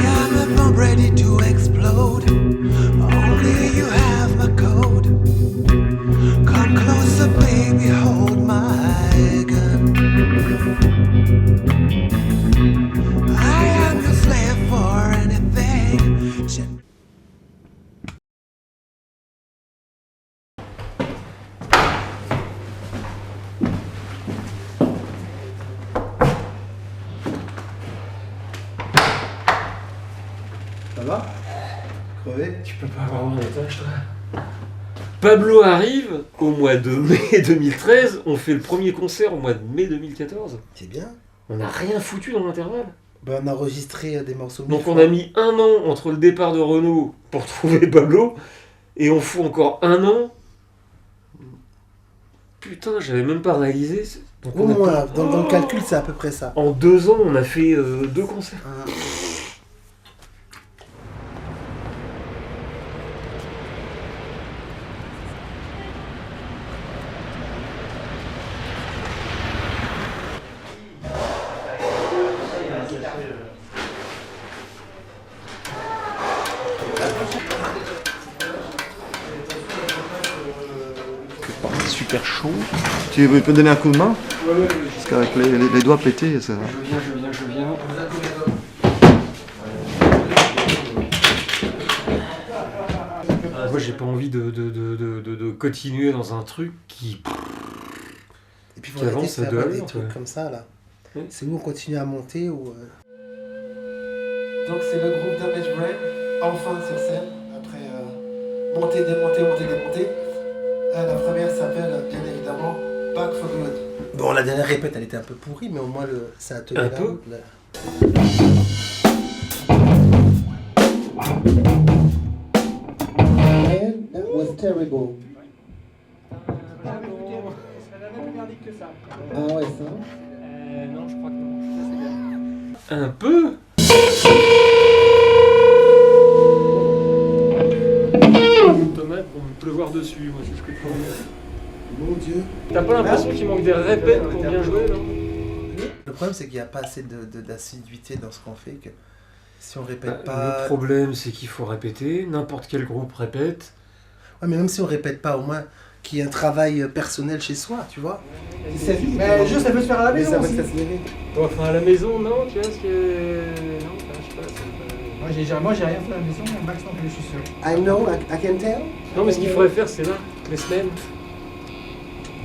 am a bomb ready to explode. Only you have my code. Come closer, baby, hold my gun. I am your slave for anything. Ça va? Crevé? Tu peux pas avoir mon étage, toi. Pablo arrive au mois de mai 2013, on fait le premier concert au mois de mai 2014. C'est bien. On n'a rien foutu dans l'intervalle. Ben, on a enregistré des morceaux. Donc on a mis 1 an entre le départ de Renaud pour trouver Pablo, et on fout encore 1 an. Putain, j'avais même pas réalisé. Donc Au moins, dans le calcul, c'est à peu près ça. En 2 ans, on a fait 2 concerts. Super chaud. Tu peux me donner un coup de main? Ouais, parce qu'avec les doigts pétés, ça... Je viens. Moi, j'ai pas envie de continuer dans un truc qui... Et puis, qui avance à 2 à des l'heure. trucs comme ça, là. Oui. C'est où on continue à monter ou... Donc c'est le groupe Damage Brain, enfin sur scène, après monter, démonter. La première s'appelle bien évidemment Back for Good. Bon, la dernière répète, elle était un peu pourrie, mais au moins, ça a tenu Un la peu. route, là. Man, that was terrible. Ah ouais, ça. Non, je crois que non. Un peu. Tomate pour me pleuvoir dessus, moi c'est ce que je veux. Mon Dieu. T'as pas l'impression qu'il manque des répètes pour bien jouer là? Le problème, c'est qu'il n'y a pas assez d'assiduité dans ce qu'on fait, que si on répète Le pas... problème c'est qu'il faut répéter, n'importe quel groupe répète. Ouais, mais même si on répète pas, au moins qu'il y ait un travail personnel chez soi, tu vois. Mais juste, ça peut se faire à la maison aussi. Bon, enfin à la maison, non, tu vois ce que... Non, enfin, je sais pas, c'est pas... Moi j'ai rien fait à la maison, Max non plus, je suis sûr. I know, I can tell. Non mais ce qu'il faudrait faire c'est là, les semaines.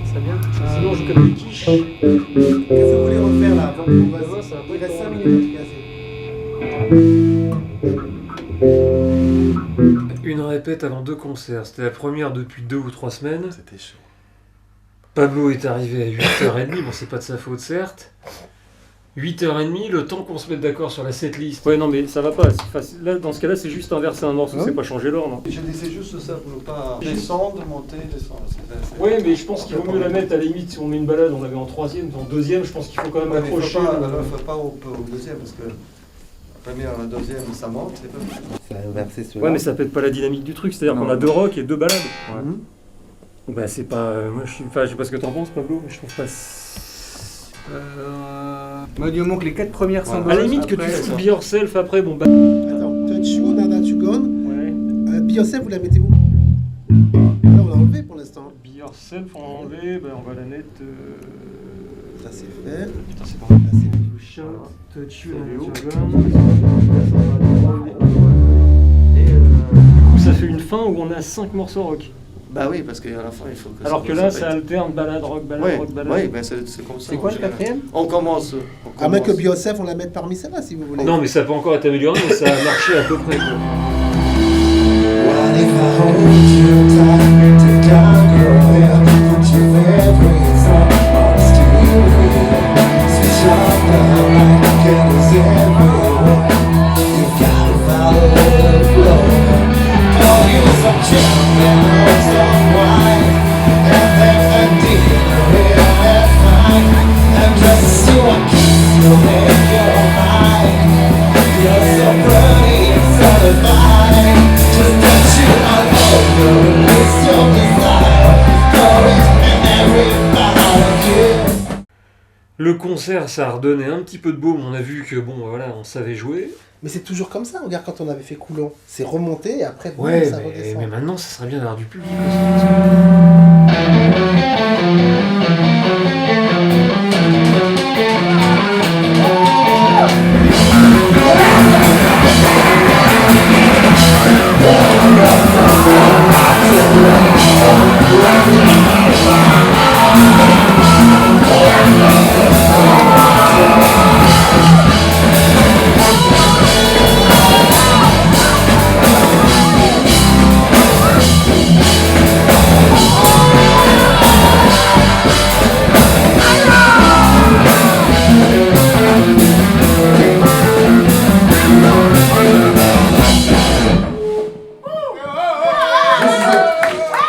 Ça vient, sinon je connais les quiches. Qu'est-ce que vous voulez refaire là? Ouais, ça va pas Il être reste 5 long. minutes, Une répète avant 2 concerts, c'était la première depuis 2 ou 3 semaines. C'était chaud. Pablo est arrivé à 8h30, bon c'est pas de sa faute certes. 8h30, le temps qu'on se mette d'accord sur la setlist. Ouais non mais ça va pas, là, dans ce cas-là c'est juste inverser un morceau, c'est pas changer l'ordre. Je disais juste ça pour ne pas descendre, monter, descendre. Ouais mais je pense qu'il vaut mieux la mettre à la limite si on met une balade, on l'avait en 3ème, en 2ème je pense qu'il faut quand même Il accrocher. ne faut pas au deuxième parce que la première et la deuxième ça monte. C'est pas... Ça a inversé cela. Ouais mais ça pète pas la dynamique du truc, c'est-à-dire qu'on a 2 rock et 2 balades. Ouais. Bah c'est pas... moi je sais pas ce que t'en penses Pablo, mais je trouve pas... Moi, du moment que les 4 premières sont bonnes. À la limite que tu après, fous ça- Be Yourself après, bon bah... Attends, Touch You, Now That You Gone. Ouais. Be Yourself, vous la mettez où? Là, on l'a enlevé pour l'instant. Be Yourself, on va enlever, bah on va la mettre... Ça c'est fait. Putain c'est pas... Là, c'est fait. Shout, Touch You, C'est où? Et du coup ça fait une fin où on a 5 morceaux rock. Bah oui, parce qu'à la fin il faut que Alors que là ça alterne balade, rock, balade, Ouais, rock, balade. ouais, ben c'est comme ça. C'est quoi le quatrième? On commence. À moins que Be Yourself, on la mette parmi celles-là si vous voulez. Non mais ça peut encore être amélioré, mais ça a marché à peu près quoi. What if I hold you tight to down your hair, put you every time on steering wheel, switch off the light, candles everywhere. You gotta follow the flow. Pour you some chicken or some wine, and then a dinner here at night, and just so I kiss you make your mind. You're so pretty and satisfying. Just touch you all over, release your desire. Throw it in every part of you. Le concert, ça a redonné un petit peu de baume. On a vu que, bon, voilà, on savait jouer. Mais c'est toujours comme ça, regarde quand on avait fait Coulon. C'est remonté et après, boum, Ouais, ça mais redescend. maintenant, ça serait bien d'avoir du public.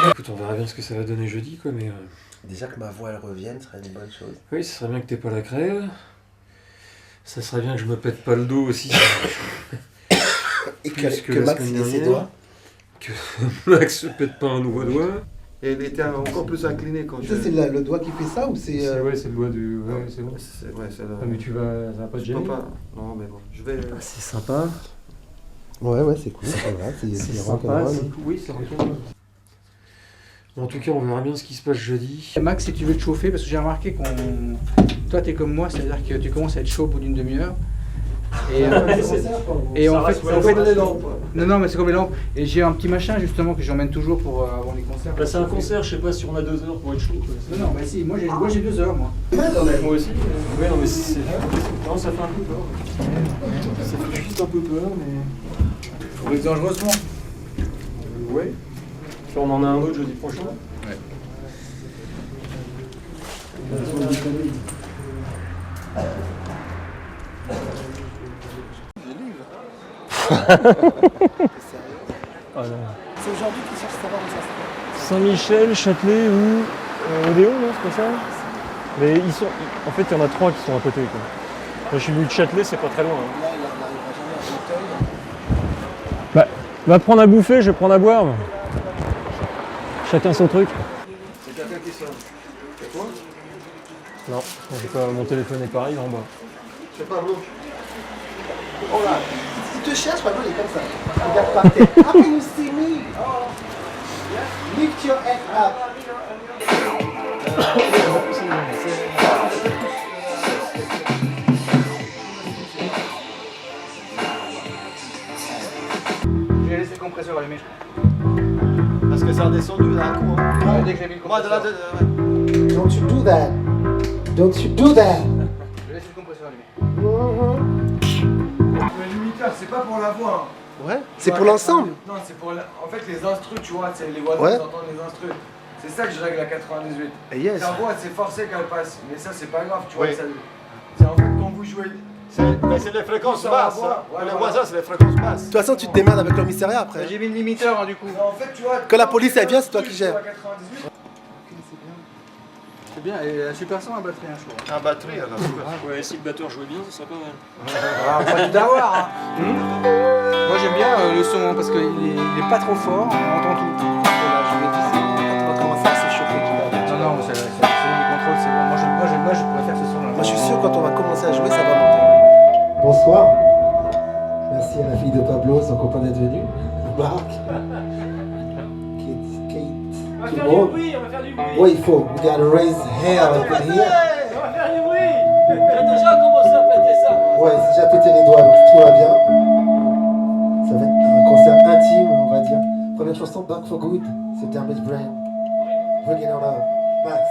Écoute, on verra bien ce que ça va donner jeudi, quoi, mais... Déjà que ma voix elle revienne, ce serait une bonne chose. Oui, ce serait bien que t'aies pas la crève. Ça serait bien que je me pète pas le dos aussi. Et Plus que la Max semaine ait ses dernière. doigts. Que Max se pète pas un nouveau doigt. Et il était encore plus incliné quand je... Ça, c'est le doigt qui fait ça ou c'est. Ouais, c'est le doigt du... Ouais, c'est bon. Ouais, c'est là. Ah, mais tu vas... Ça va pas te Je peux gêner. pas. Non, mais bon, je vais... C'est sympa. Ouais, c'est cool, ça va. C'est C'est sympa. rock'n'roll. Oui, c'est rock'n'roll. En tout cas, on verra bien ce qui se passe jeudi. Max, si tu veux te chauffer, parce que j'ai remarqué qu'on. Toi, t'es comme moi, c'est-à-dire que tu commences à être chaud au bout d'une demi-heure. Et en fait, non, mais c'est comme les lampes. Et j'ai un petit machin justement que j'emmène toujours pour avant les concerts. Là, c'est un concert, je sais pas si on a 2 heures pour être chaud. Quoi. Non, mais si, moi j'ai 2 heures, moi. Moi aussi. Ouais, non, mais c'est... Non, ça fait un peu peur. Ça fait juste un peu peur, mais... Pour les dangereusement. Ouais. Puis on en a un autre jeudi prochain. Ouais. C'est aujourd'hui qu'ils cherchent à savoir où ça se passe. Saint-Michel, Châtelet ou Odéon, non, c'est pas ça? Mais ils sont... En fait, il y en a 3 qui sont à côté. Quoi. Moi, je suis venu de Châtelet, c'est pas très loin. Hein. Là, il n'arrivera jamais à Auteuil. Va prendre à bouffer, je vais prendre à boire. Chacun son truc. C'est quelqu'un qui sonne. C'est toi? Non, j'ai pas... mon téléphone est pareil en bas. C'est Pablo. Oh là, il te cherche, Pablo, il est comme ça. Regarde par terre. How can you see me? Oh. Lift your head up. Je vais laisser le compresseur allumé. Parce que ça a descendu d'un coup. Hein. Ouais, dès que j'ai mis le Moi, de là, compresseur. Don't you do that. Don't you do that. Je vais laisser le compresseur allumé. Le limiteur, c'est pas pour la voix. Ouais, c'est pour l'ensemble. Non, c'est pour en fait les instrus, tu vois, c'est les voisins Ouais. qui entendent les instrus. C'est ça que je règle à 98. Et yes. Ta voix, c'est forcé qu'elle passe, mais ça, c'est pas grave, tu vois. Oui. C'est en fait quand vous jouez. Mais c'est les fréquences Ça va basses. voir. Hein. Ouais, Les voilà. voisins, c'est les fréquences basses. De toute façon, tu te démerdes avec le commissariat après. J'ai mis le limiteur, hein, du coup. En fait, tu vois. Quand la police, elle vient, c'est toi qui gères. À 98. C'est bien, et la super son à batterie, hein, je crois. Un batterie, alors. Ouais, si le batteur jouait bien, ça serait pas mal. Ah, pas tout d'avoir, hein. Moi j'aime bien le son, hein, parce qu'il est pas trop fort, on entend tout. Voilà, je vais viser. Quand on va commencer à s'échauffer tout à l'heure. Non, non, c'est le contrôle, c'est bon. Moi, je pourrais faire ce son là. Moi, je suis sûr, quand on va commencer à jouer, ça va monter. Bonsoir. Merci à la fille de Pablo, son copain d'être venu. Marc. Kate. Tout le monde. on va faire du bruit. Ouais, il faut. We gotta raise hell up in here. On va faire du bruit. J'ai déjà commencé à péter ça. Ouais, c'est déjà pété les doigts, donc tout va bien. Ça va être un concert intime, on va dire. Première chanson, Back for Good, c'est Dermot Brand. Bring it on up. Max.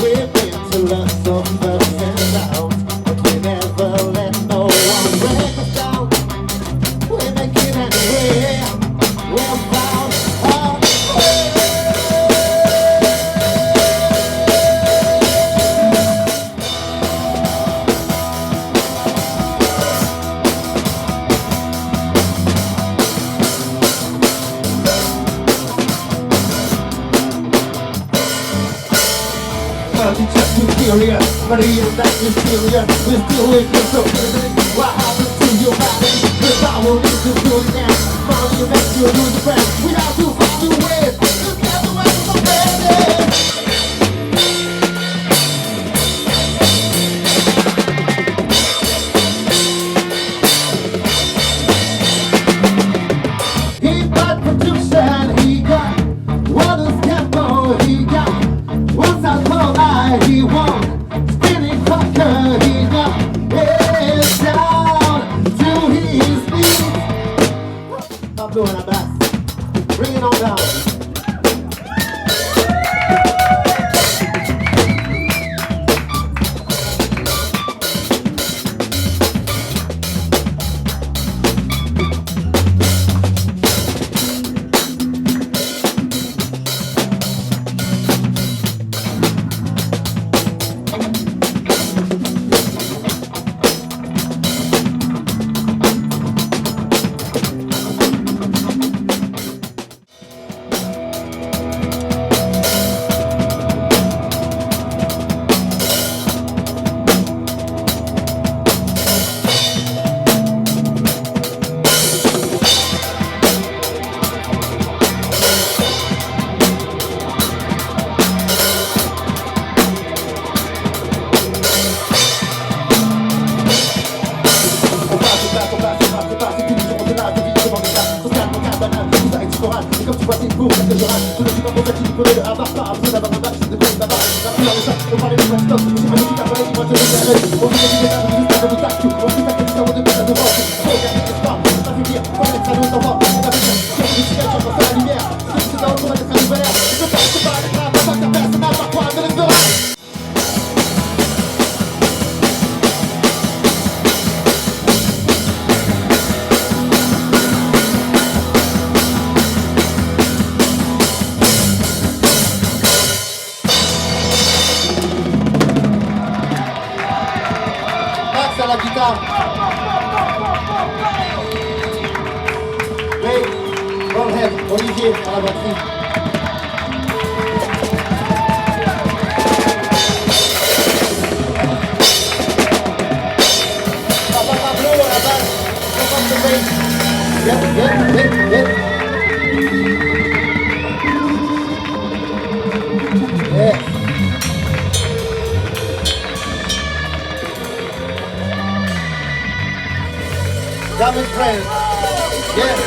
We've been to lots of ups and downs, but we never let no one break us down. We make it anywhere. We're proud serious, but he is not mysterious. We're still with you, so what happens to your body? The power is to do it now. Money makes you lose the friend. We have to find a way. Look at the way we're ready. He got production, he got Water's Capo, he got What's Out for I, he won Spinning Cracker, he got Head down to his knees. Pablo and Abbas, bring it on down. Et comme tu vois, c'est une course, que je rate. Je ne suis pas pour ça qui diplômé de Harvard, pas besoin d'avoir un bac, de quoi il m'avale. La couleur de ça, on parlait de stop. J'ai pas dit qu'à parler, dis-moi, je vais arrêter. On dit que j'ai des armes, juste à vous tac, on dit que c'est un de pas de vente. Regarde les espoirs, ça fait dire, quand même, ça nous envoie. On va venir, sur une cigarette, j'en pense à la lumière. C'est dans le tour d'être à l'ouvert. Je pense pas, les trappes, pas ta personne, pas quoi, mais le fera. À la guitare. Ray, Ronhead, Olivier à la batterie. Papa Pablo à la basse. Papa de bass. Yeah. That was Brand. Yes.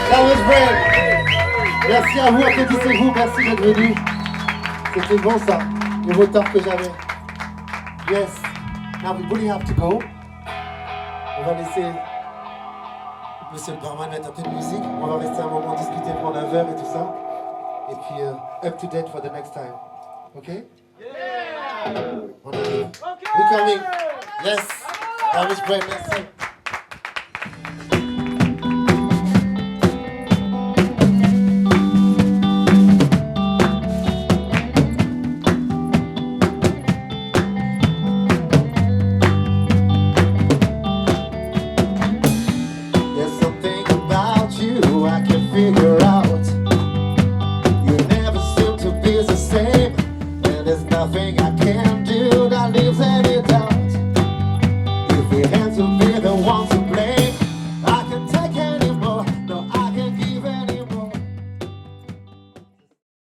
That was Brand. Merci à vous, applaudissez-vous, merci d'être venus. C'était bon ça, le retard que j'avais. Yes. Now we really have to go. On va laisser Monsieur le barman mettre un peu de musique. On va rester un moment discuter, prendre un verre et tout ça. Et puis up to date for the next time. Ok? Yeah. On arrive. Okay. We coming. Yes. That was Brand, merci.